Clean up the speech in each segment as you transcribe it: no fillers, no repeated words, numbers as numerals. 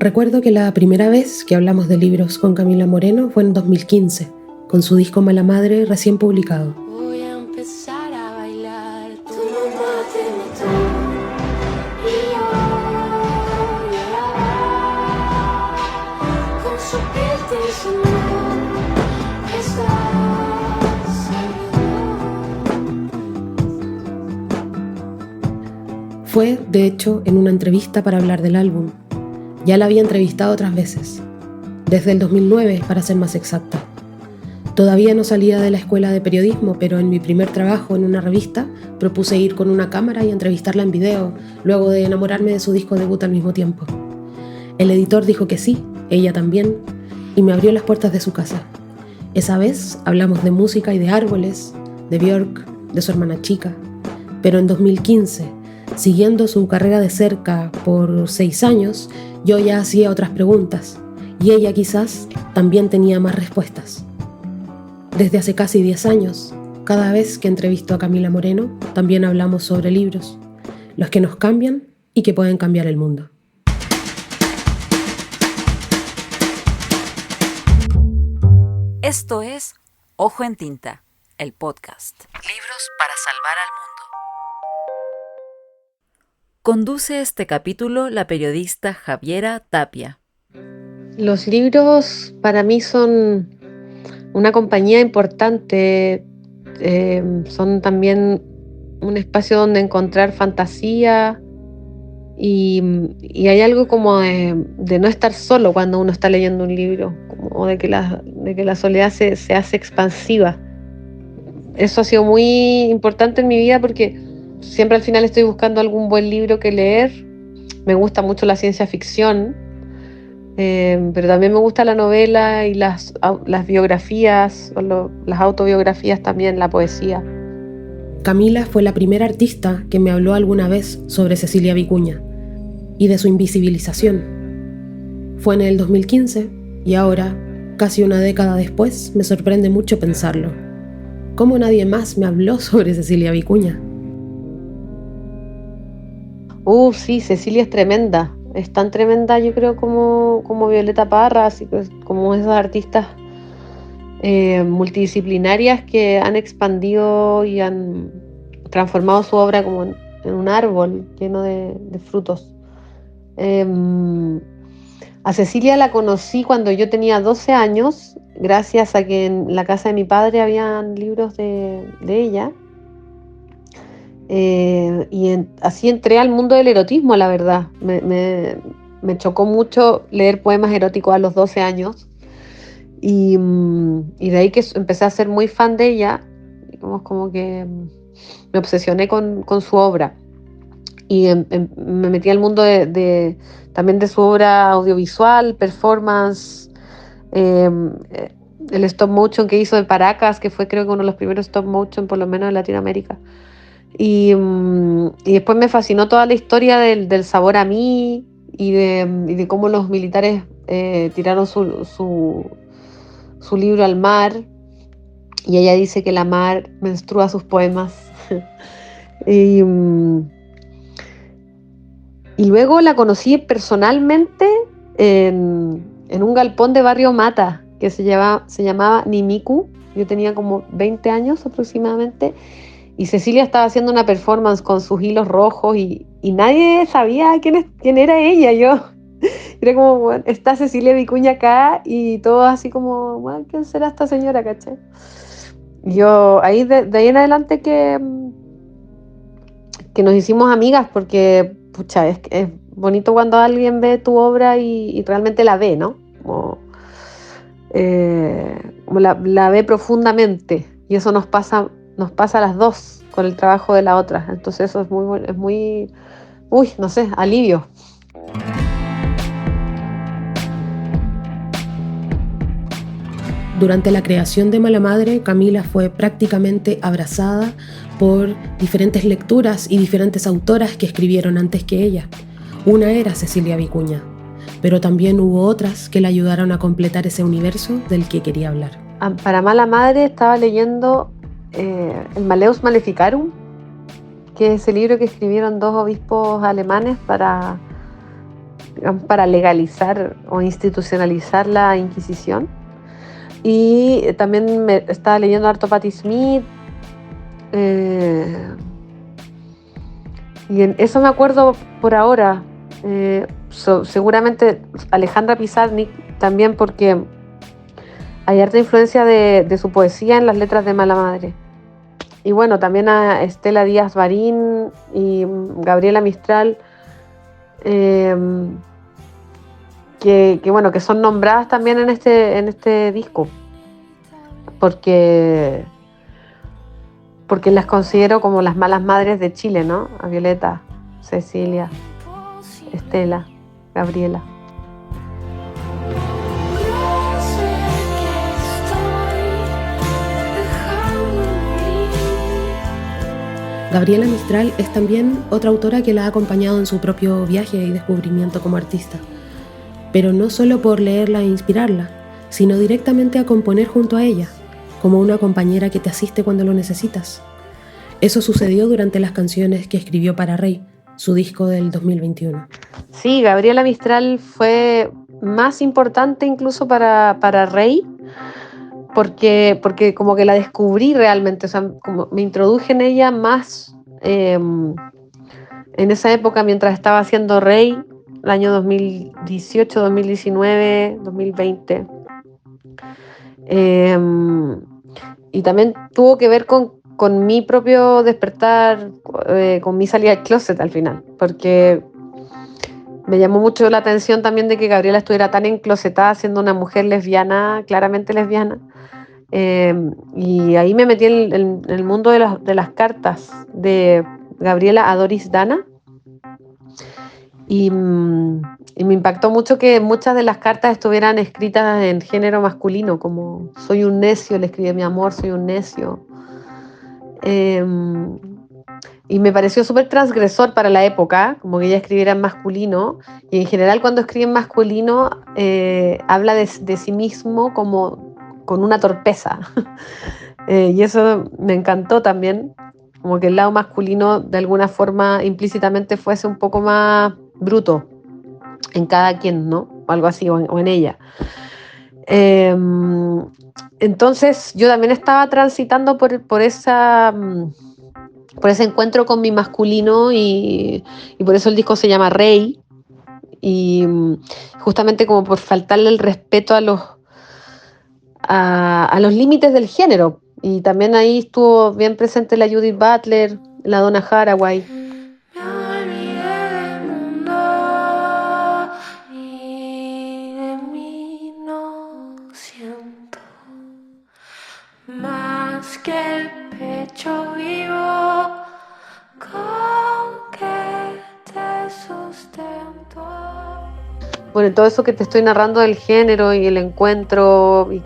Recuerdo que la primera vez que hablamos de libros con Camila Moreno fue en 2015, con su disco Mala Madre recién publicado. Voy a empezar a bailar, tu mamá te mató y yo con su piel te enseñó que estás salvo. Fue, de hecho, en una entrevista para hablar del álbum. Ya la había entrevistado otras veces, desde el 2009 para ser más exacta. Todavía no salía de la escuela de periodismo, pero en mi primer trabajo en una revista propuse ir con una cámara y entrevistarla en video, luego de enamorarme de su disco debut al mismo tiempo. El editor dijo que sí, ella también, y me abrió las puertas de su casa. Esa vez hablamos de música y de árboles, de Björk, de su hermana chica, pero en 2015, siguiendo su carrera de cerca por 6 años, yo ya hacía otras preguntas, y ella quizás también tenía más respuestas. Desde hace casi 10 años, cada vez que entrevisto a Camila Moreno, también hablamos sobre libros, los que nos cambian y que pueden cambiar el mundo. Esto es Ojo en Tinta, el podcast. Libros para salvar al mundo. Conduce este capítulo la periodista Javiera Tapia. Los libros para mí son una compañía importante, son también un espacio donde encontrar fantasía y hay algo como de no estar solo cuando uno está leyendo un libro, como de que la soledad se hace expansiva. Eso ha sido muy importante en mi vida porque siempre al final estoy buscando algún buen libro que leer. Me gusta mucho la ciencia ficción, pero también me gusta la novela y las biografías, las autobiografías también, la poesía. Camila fue la primera artista que me habló alguna vez sobre Cecilia Vicuña y de su invisibilización. Fue en el 2015 y ahora, casi una década después, me sorprende mucho pensarlo. ¿Cómo nadie más me habló sobre Cecilia Vicuña? Sí, Cecilia es tremenda. Es tan tremenda, yo creo, como Violeta Parra, así como esas artistas multidisciplinarias que han expandido y han transformado su obra como en un árbol lleno de frutos. A Cecilia la conocí cuando yo tenía 12 años, gracias a que en la casa de mi padre habían libros de ella. Así entré al mundo del erotismo, la verdad. Me chocó mucho leer poemas eróticos a los 12 años y de ahí que empecé a ser muy fan de ella, como que me obsesioné con su obra y me metí al mundo también de su obra audiovisual, performance, el stop motion que hizo de Paracas, que fue creo que uno de los primeros stop motion por lo menos en Latinoamérica. Y después me fascinó toda la historia del sabor a mí y de cómo los militares tiraron su libro al mar, y ella dice que la mar menstrua sus poemas. y luego la conocí personalmente en un galpón de Barrio Mata que se llamaba Nimiku. Yo tenía como 20 años aproximadamente. Y Cecilia estaba haciendo una performance con sus hilos rojos y nadie sabía quién era ella. Yo era como, bueno, está Cecilia Vicuña acá y todo así como, bueno, ¿quién será esta señora, caché? Yo ahí de ahí en adelante que nos hicimos amigas porque, pucha, es bonito cuando alguien ve tu obra y realmente la ve, ¿no? Como la ve profundamente, y eso nos pasa a las dos con el trabajo de la otra. Entonces eso es muy, no sé, alivio. Durante la creación de Mala Madre, Camila fue prácticamente abrazada por diferentes lecturas y diferentes autoras que escribieron antes que ella. Una era Cecilia Vicuña, pero también hubo otras que la ayudaron a completar ese universo del que quería hablar. Para Mala Madre estaba leyendo el Malleus Maleficarum, que es el libro que escribieron 2 obispos alemanes para digamos, para legalizar o institucionalizar la Inquisición. Y también me estaba leyendo harto Patti Smith. Y en eso me acuerdo por ahora. Seguramente Alejandra Pizarnik también, porque hay harta influencia de su poesía en las letras de Mala Madre. Y bueno, también a Estela Díaz Barín y Gabriela Mistral, que son nombradas también en este disco, porque las considero como las malas madres de Chile, ¿no? A Violeta, Cecilia, Estela, Gabriela. Gabriela Mistral es también otra autora que la ha acompañado en su propio viaje y descubrimiento como artista, pero no solo por leerla e inspirarla, sino directamente a componer junto a ella, como una compañera que te asiste cuando lo necesitas. Eso sucedió durante las canciones que escribió para Rey, su disco del 2021. Sí, Gabriela Mistral fue más importante incluso para Rey, porque como que la descubrí realmente, o sea, como me introduje en ella más en esa época mientras estaba haciendo Rey, el año 2018, 2019, 2020. Y también tuvo que ver con mi propio despertar, con mi salida del closet al final, porque me llamó mucho la atención también de que Gabriela estuviera tan enclosetada siendo una mujer lesbiana, claramente lesbiana. Y ahí me metí en el mundo de las cartas de Gabriela a Doris Dana. Y me impactó mucho que muchas de las cartas estuvieran escritas en género masculino, como soy un necio, le escribí mi amor, soy un necio. Y me pareció súper transgresor para la época, como que ella escribiera en masculino, y en general cuando escribe en masculino habla de sí mismo como con una torpeza. Y eso me encantó también, como que el lado masculino de alguna forma implícitamente fuese un poco más bruto en cada quien, ¿no? O algo así, o en ella. Entonces yo también estaba transitando por ese encuentro con mi masculino y por eso el disco se llama Rey, y justamente como por faltarle el respeto a los límites del género. Y también ahí estuvo bien presente la Judith Butler, la Donna Haraway. Me olvidé del mundo y de mí no siento más que el pecho vivo con que te sustento. Bueno, todo eso que te estoy narrando del género y el encuentro, y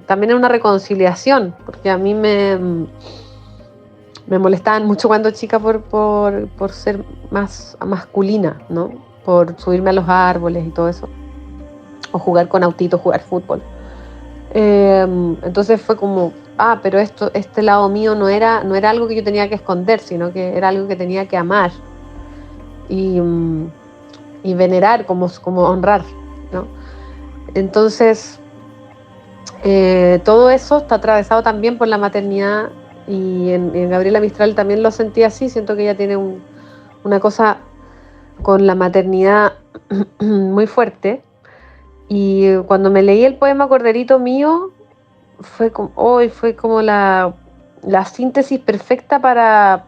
también es una reconciliación, porque a mí me molestaban mucho cuando chica por ser más masculina, ¿no? Por subirme a los árboles y todo eso, o jugar con autitos, jugar fútbol. Entonces fue como, pero este lado mío no era algo que yo tenía que esconder, sino que era algo que tenía que amar y venerar, como honrar, ¿no? Entonces todo eso está atravesado también por la maternidad, y en Gabriela Mistral también lo sentí así. Siento que ella tiene una cosa con la maternidad muy fuerte, y cuando me leí el poema Corderito Mío fue como la síntesis perfecta para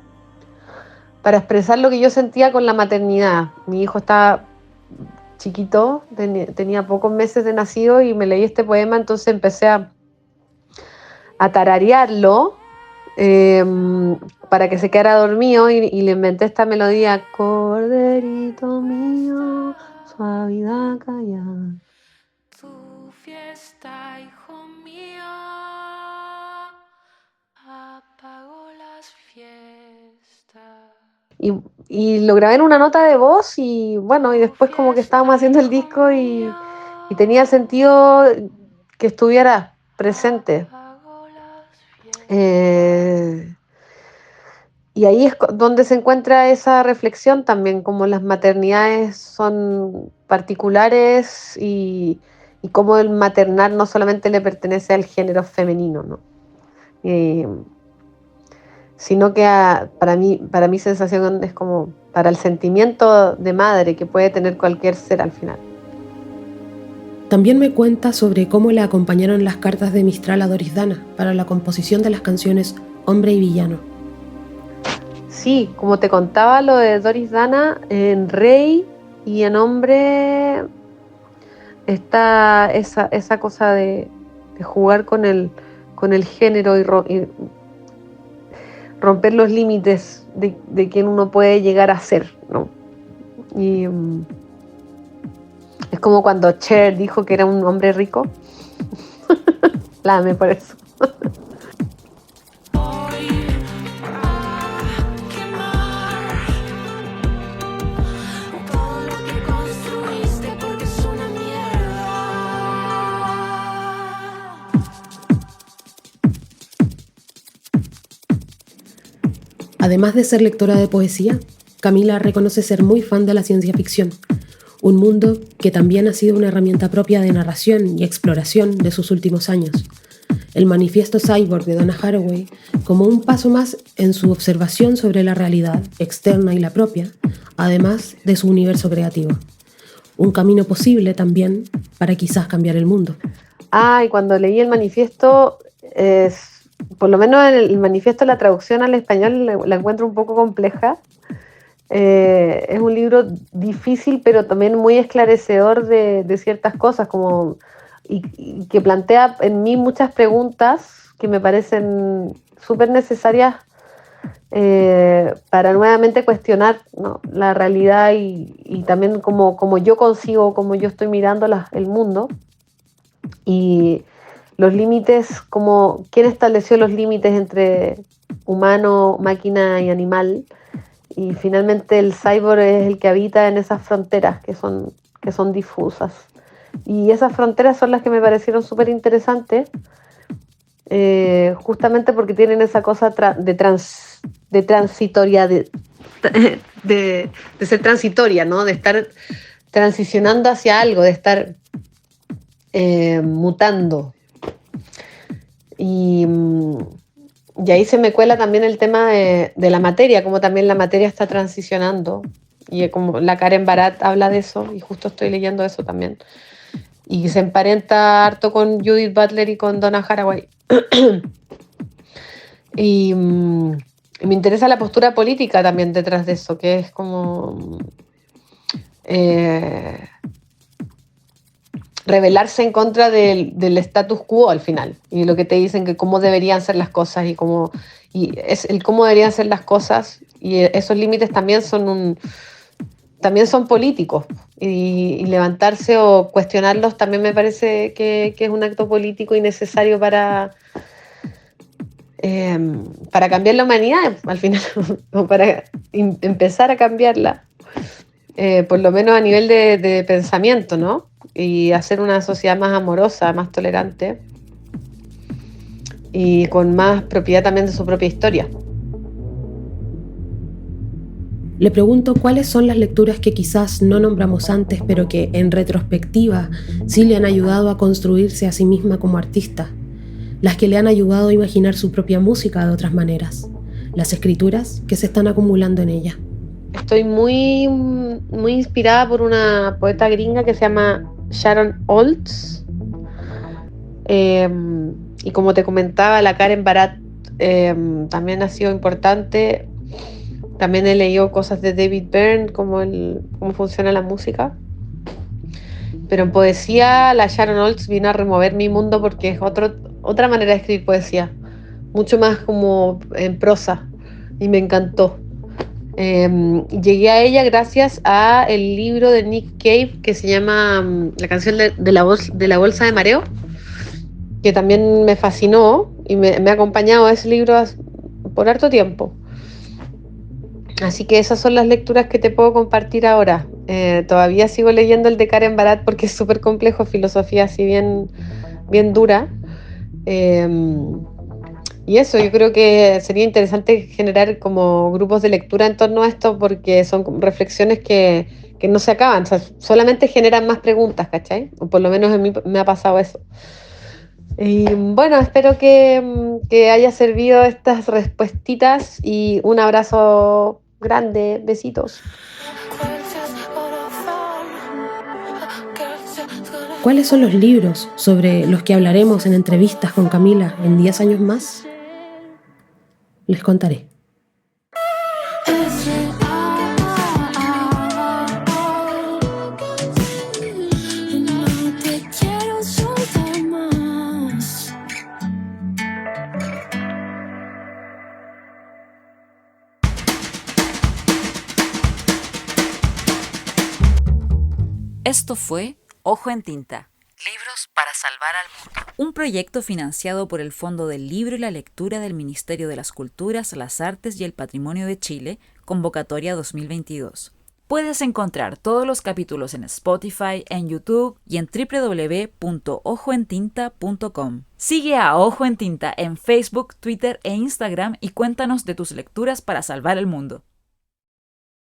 expresar lo que yo sentía con la maternidad. Mi hijo estaba chiquito, tenía pocos meses de nacido, y me leí este poema, entonces empecé a tararearlo para que se quedara dormido, y le inventé esta melodía: corderito mío, suavidad callada. Tu fiesta, hijo mío, apagó las fiestas. Y lo grabé en una nota de voz, y bueno, y después como que estábamos haciendo el disco, y tenía sentido que estuviera presente. Y ahí es donde se encuentra esa reflexión también, como las maternidades son particulares y cómo el maternar no solamente le pertenece al género femenino, ¿no? Sino que para mi sensación es como para el sentimiento de madre que puede tener cualquier ser al final. También me cuenta sobre cómo le acompañaron las cartas de Mistral a Doris Dana para la composición de las canciones Hombre y Villano. Sí, como te contaba lo de Doris Dana, en Rey y en Hombre está esa cosa de jugar con el género y romper los límites de quien uno puede llegar a ser, ¿no? Y es como cuando Cher dijo que era un hombre rico. La amé por eso. Además de ser lectora de poesía, Camila reconoce ser muy fan de la ciencia ficción, un mundo que también ha sido una herramienta propia de narración y exploración de sus últimos años. El manifiesto Cyborg de Donna Haraway como un paso más en su observación sobre la realidad externa y la propia, además de su universo creativo. Un camino posible también para quizás cambiar el mundo. Y cuando leí el manifiesto, por lo menos el manifiesto, la traducción al español la encuentro un poco compleja. Es un libro difícil, pero también muy esclarecedor de ciertas cosas, y que plantea en mí muchas preguntas que me parecen súper necesarias para nuevamente cuestionar, ¿no?, la realidad y también como yo concibo, como yo estoy mirando el mundo. Y los límites, quién estableció los límites entre humano, máquina y animal. Y finalmente el cyborg es el que habita en esas fronteras que son difusas. Y esas fronteras son las que me parecieron súper interesantes, justamente porque tienen esa cosa de transitoria, de ser transitoria, ¿no? De estar transicionando hacia algo, de estar mutando. Y ahí se me cuela también el tema de la materia, como también la materia está transicionando. Y como la Karen Barat habla de eso, y justo estoy leyendo eso también. Y se emparenta harto con Judith Butler y con Donna Haraway. Y me interesa la postura política también detrás de eso, que es como rebelarse en contra del status quo al final, y lo que te dicen que cómo deberían ser las cosas y es el cómo deberían ser las cosas, y esos límites también son políticos, y levantarse o cuestionarlos también me parece que es un acto político y necesario para cambiar la humanidad al final, o para empezar a cambiarla, por lo menos a nivel de pensamiento, ¿no? Y hacer una sociedad más amorosa, más tolerante y con más propiedad también de su propia historia. Le pregunto cuáles son las lecturas que quizás no nombramos antes, pero que en retrospectiva sí le han ayudado a construirse a sí misma como artista, las que le han ayudado a imaginar su propia música de otras maneras, las escrituras que se están acumulando en ella. Estoy muy, muy inspirada por una poeta gringa que se llama Sharon Olds, y como te comentaba, la Karen Barat también ha sido importante. También he leído cosas de David Byrne, cómo funciona la música. Pero en poesía, la Sharon Olds vino a remover mi mundo porque es otra manera de escribir poesía, mucho más como en prosa, y me encantó. Llegué a ella gracias a el libro de Nick Cave que se llama La canción de la bolsa de mareo, que también me fascinó y me ha acompañado ese libro por harto tiempo. Así que esas son las lecturas que te puedo compartir ahora. Todavía sigo leyendo el de Karen Barat porque es súper complejo, filosofía así bien dura. Y eso, yo creo que sería interesante generar como grupos de lectura en torno a esto porque son como reflexiones que no se acaban, o sea, solamente generan más preguntas, ¿cachai? O por lo menos a mí me ha pasado eso. Y bueno, espero que haya servido estas respuestitas y un abrazo grande, besitos. ¿Cuáles son los libros sobre los que hablaremos en entrevistas con Camila en 10 años más? Les contaré. Esto fue Ojo en Tinta. Libros para salvar al mundo. Un proyecto financiado por el Fondo del Libro y la Lectura del Ministerio de las Culturas, las Artes y el Patrimonio de Chile, convocatoria 2022. Puedes encontrar todos los capítulos en Spotify, en YouTube y en www.ojoentinta.com. Sigue a Ojo en Tinta en Facebook, Twitter e Instagram y cuéntanos de tus lecturas para salvar el mundo.